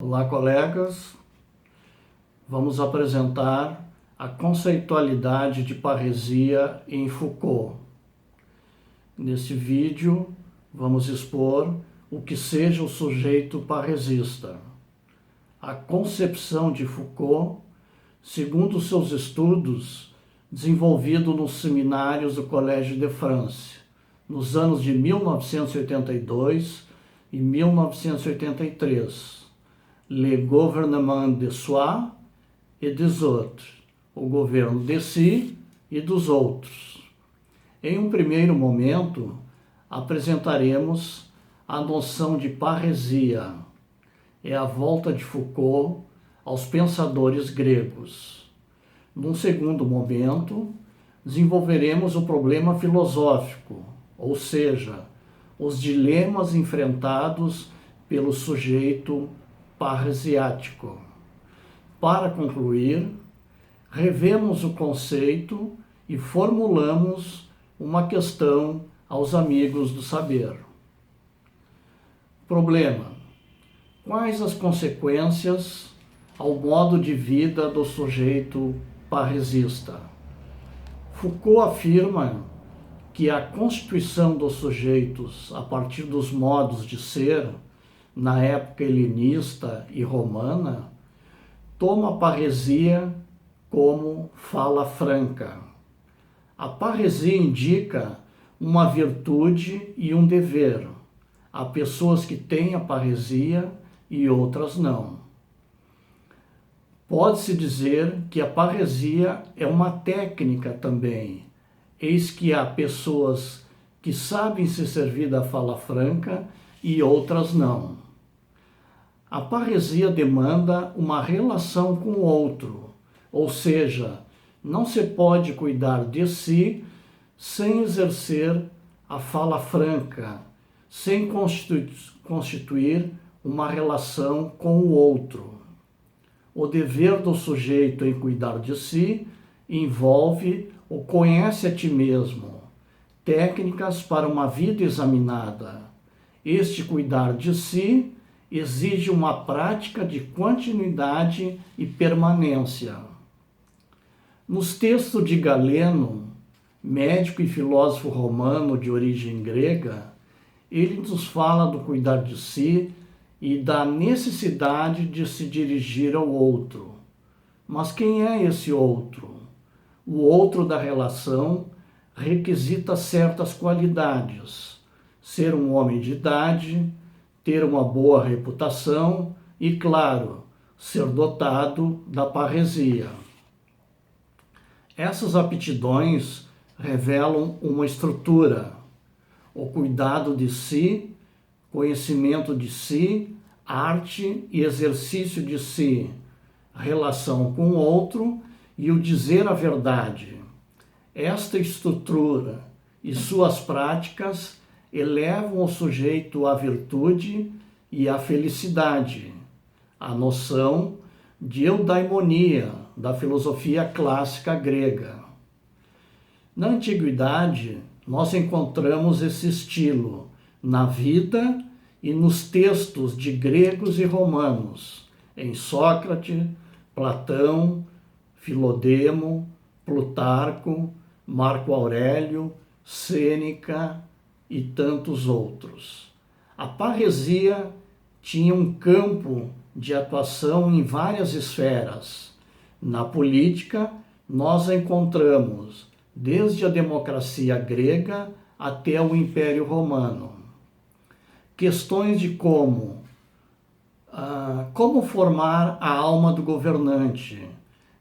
Olá, colegas. Vamos apresentar a conceitualidade de parresia em Foucault. Nesse vídeo, vamos expor o que seja o sujeito parresista. A concepção de Foucault, segundo seus estudos, desenvolvido nos seminários do Collège de France, nos anos de 1982 e 1983. Le gouvernement de soi et des autres, o governo de si e dos outros. Em um primeiro momento, apresentaremos a noção de parresia. É a volta de Foucault aos pensadores gregos. Num segundo momento, desenvolveremos o problema filosófico, ou seja, os dilemas enfrentados pelo sujeito parresiático. Para concluir, revemos o conceito e formulamos uma questão aos amigos do saber. Problema: quais as consequências ao modo de vida do sujeito parresista? Foucault afirma que a constituição dos sujeitos a partir dos modos de ser na época helenista e romana, toma a parresia como fala franca. A parresia indica uma virtude e um dever. Há pessoas que têm a parresia e outras não. Pode-se dizer que a parresia é uma técnica também, eis que há pessoas que sabem se servir da fala franca e outras não. A parresia demanda uma relação com o outro, ou seja, não se pode cuidar de si sem exercer a fala franca, sem constituir uma relação com o outro. O dever do sujeito em cuidar de si envolve o conhece a ti mesmo, técnicas para uma vida examinada. Este cuidar de si exige uma prática de continuidade e permanência. Nos textos de Galeno, médico e filósofo romano de origem grega, ele nos fala do cuidar de si e da necessidade de se dirigir ao outro. Mas quem é esse outro? O outro da relação requisita certas qualidades: ser um homem de idade, ter uma boa reputação e, claro, ser dotado da parresia. Essas aptidões revelam uma estrutura: o cuidado de si, conhecimento de si, arte e exercício de si, relação com o outro e o dizer a verdade. Esta estrutura e suas práticas elevam o sujeito à virtude e à felicidade, a noção de eudaimonia da filosofia clássica grega. Na antiguidade, nós encontramos esse estilo na vida e nos textos de gregos e romanos, em Sócrates, Platão, Filodemo, Plutarco, Marco Aurélio, Sêneca e tantos outros. A parresia tinha um campo de atuação em várias esferas. Na política, nós a encontramos desde a democracia grega até o Império Romano. Questões de como formar a alma do governante,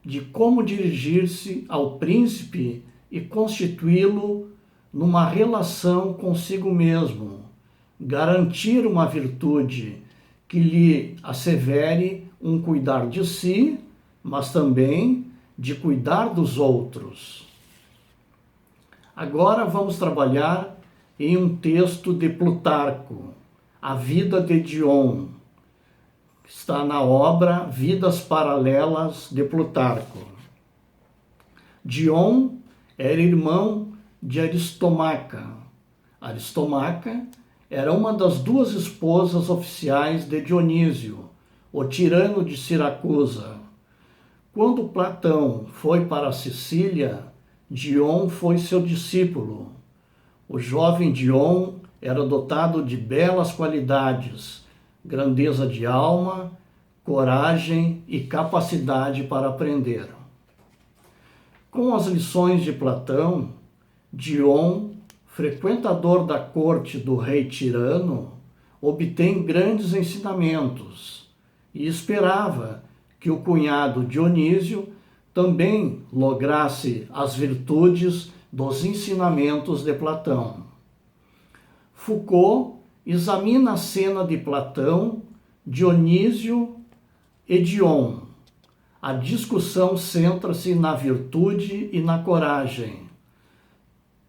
de como dirigir-se ao príncipe e constituí-lo numa relação consigo mesmo, garantir uma virtude que lhe assevere um cuidar de si, mas também de cuidar dos outros. Agora vamos trabalhar em um texto de Plutarco, A Vida de Dion, que está na obra Vidas Paralelas de Plutarco. Dion era irmão de Aristomaca. Aristomaca era uma das duas esposas oficiais de Dionísio, o tirano de Siracusa. Quando Platão foi para a Sicília, Dion foi seu discípulo. O jovem Dion era dotado de belas qualidades, grandeza de alma, coragem e capacidade para aprender. Com as lições de Platão, Dion, frequentador da corte do rei tirano, obtém grandes ensinamentos e esperava que o cunhado Dionísio também lograsse as virtudes dos ensinamentos de Platão. Foucault examina a cena de Platão, Dionísio e Dion. A discussão centra-se na virtude e na coragem.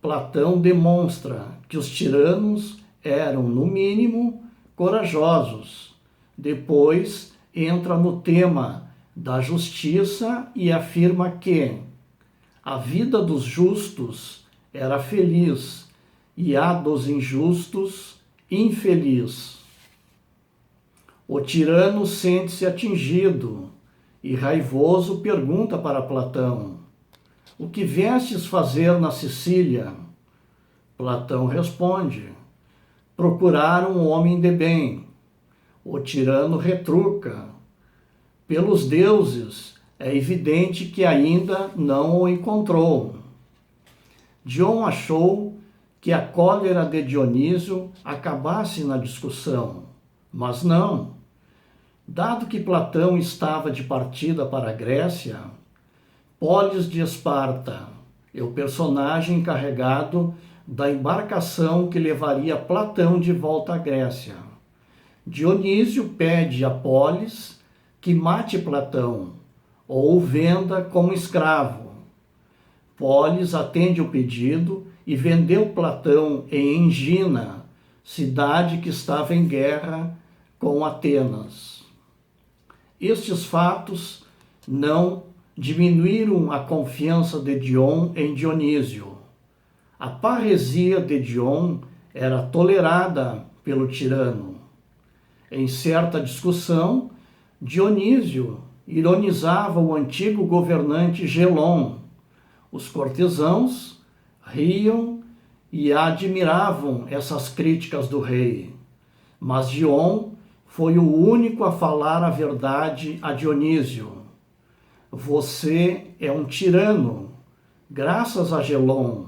Platão demonstra que os tiranos eram, no mínimo, corajosos. Depois entra no tema da justiça e afirma que a vida dos justos era feliz e a dos injustos infeliz. O tirano sente-se atingido e, raivoso, pergunta para Platão: "O que viestes fazer na Sicília?" Platão responde: "Procurar um homem de bem." O tirano retruca: "Pelos deuses, é evidente que ainda não o encontrou." Dion achou que a cólera de Dionísio acabasse na discussão, mas não. Dado que Platão estava de partida para a Grécia, Pólis de Esparta é o personagem encarregado da embarcação que levaria Platão de volta à Grécia. Dionísio pede a Pólis que mate Platão ou o venda como escravo. Pólis atende o pedido e vendeu Platão em Engina, cidade que estava em guerra com Atenas. Estes fatos não diminuíram a confiança de Dion em Dionísio. A parresia de Dion era tolerada pelo tirano. Em certa discussão, Dionísio ironizava o antigo governante Gelon. Os cortesãos riam e admiravam essas críticas do rei, mas Dion foi o único a falar a verdade a Dionísio. "Você é um tirano, graças a Gelon,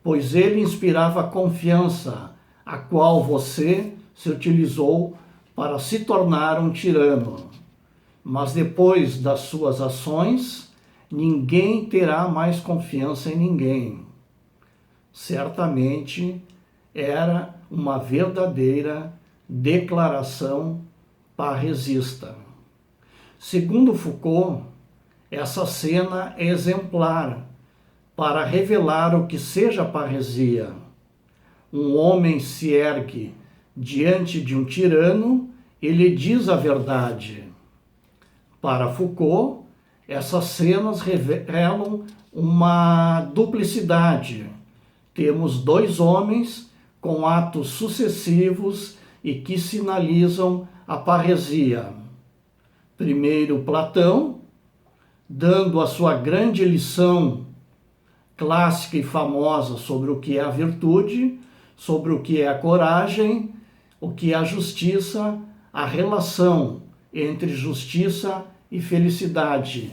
pois ele inspirava confiança, a qual você se utilizou para se tornar um tirano. Mas depois das suas ações, ninguém terá mais confiança em ninguém." Certamente era uma verdadeira declaração parresista. Segundo Foucault, essa cena é exemplar para revelar o que seja parresia. Um homem se ergue diante de um tirano e lhe diz a verdade. Para Foucault, essas cenas revelam uma duplicidade. Temos dois homens com atos sucessivos e que sinalizam a parresia. Primeiro, Platão, dando a sua grande lição clássica e famosa sobre o que é a virtude, sobre o que é a coragem, o que é a justiça, a relação entre justiça e felicidade.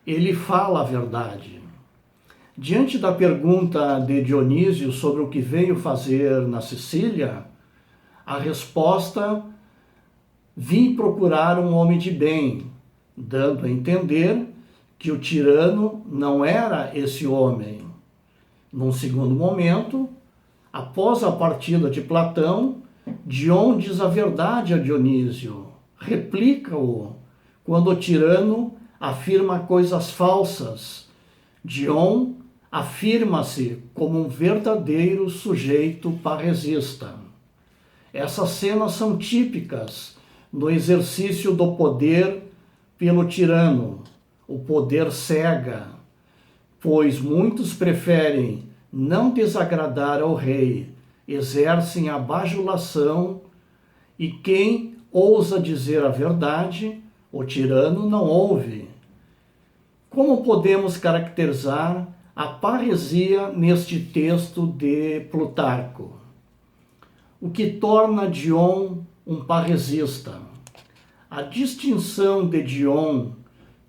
Ele fala a verdade. Diante da pergunta de Dionísio sobre o que veio fazer na Sicília, a resposta: "Vim procurar um homem de bem", dando a entender que o tirano não era esse homem. Num segundo momento, após a partida de Platão, Dion diz a verdade a Dionísio, replica-o quando o tirano afirma coisas falsas. Dion afirma-se como um verdadeiro sujeito parresista. Essas cenas são típicas no exercício do poder pelo tirano. O poder cega, pois muitos preferem não desagradar ao rei, exercem a bajulação e quem ousa dizer a verdade, o tirano não ouve. Como podemos caracterizar a parresia neste texto de Plutarco? O que torna Dion um parresista? A distinção de Dion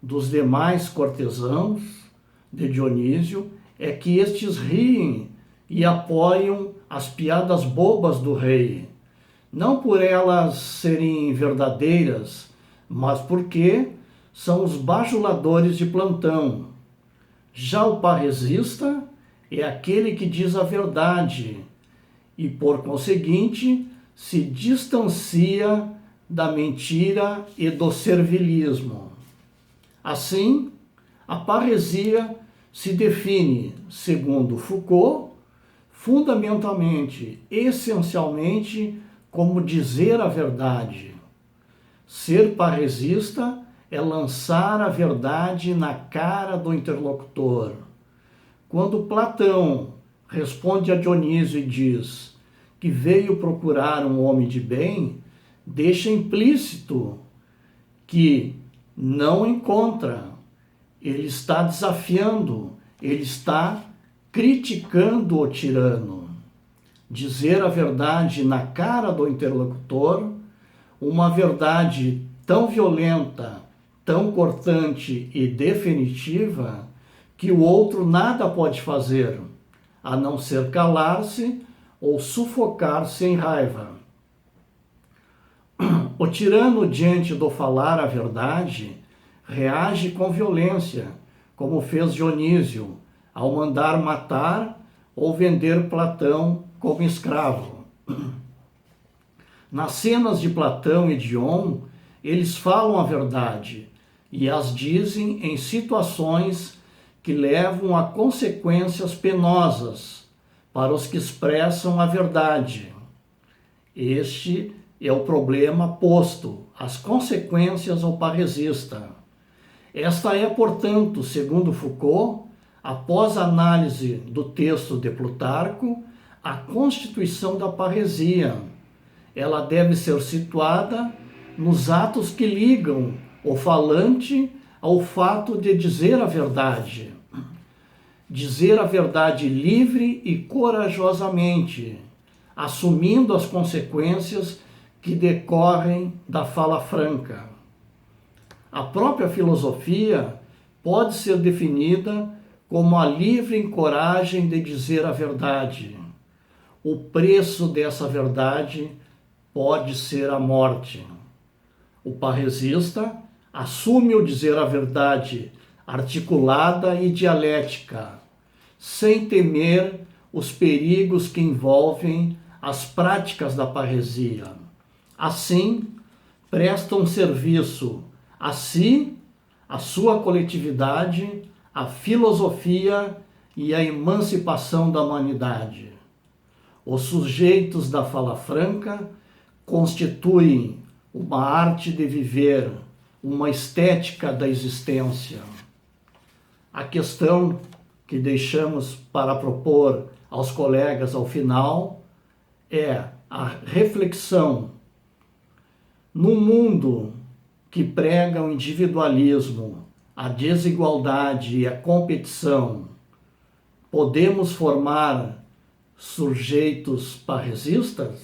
dos demais cortesãos de Dionísio é que estes riem e apoiam as piadas bobas do rei, não por elas serem verdadeiras, mas porque são os bajuladores de plantão. Já o parresista é aquele que diz a verdade e, por conseguinte, se distancia da mentira e do servilismo. Assim, a parresia se define, segundo Foucault, fundamentalmente, essencialmente, como dizer a verdade. Ser parresista é lançar a verdade na cara do interlocutor. Quando Platão responde a Dionísio e diz que veio procurar um homem de bem, deixa implícito que não encontra. Ele está desafiando, ele está criticando o tirano. Dizer a verdade na cara do interlocutor, uma verdade tão violenta, tão cortante e definitiva, que o outro nada pode fazer, a não ser calar-se ou sufocar-se em raiva. O tirano, diante do falar a verdade, reage com violência, como fez Dionísio, ao mandar matar ou vender Platão como escravo. Nas cenas de Platão e Dion, eles falam a verdade e as dizem em situações que levam a consequências penosas para os que expressam a verdade. Este é o problema posto, as consequências ao parresista. Esta é, portanto, segundo Foucault, após a análise do texto de Plutarco, a constituição da parresia. Ela deve ser situada nos atos que ligam o falante ao fato de dizer a verdade. Dizer a verdade livre e corajosamente, assumindo as consequências que decorrem da fala franca. A própria filosofia pode ser definida como a livre coragem de dizer a verdade. O preço dessa verdade pode ser a morte. O parresista assume o dizer a verdade articulada e dialética, sem temer os perigos que envolvem as práticas da parresia. Assim, presta um serviço a si, a sua coletividade, a filosofia e a emancipação da humanidade. Os sujeitos da fala franca constituem uma arte de viver, uma estética da existência. A questão que deixamos para propor aos colegas ao final é a reflexão. Num mundo que prega o individualismo, a desigualdade e a competição, podemos formar sujeitos parresistas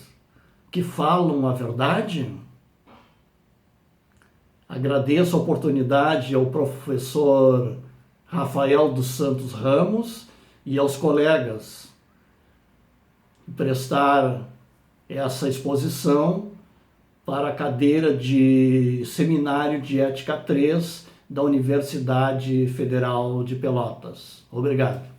que falam a verdade? Agradeço a oportunidade ao professor Rafael dos Santos Ramos e aos colegas prestar essa exposição para a cadeira de Seminário de Ética 3 da Universidade Federal de Pelotas. Obrigado.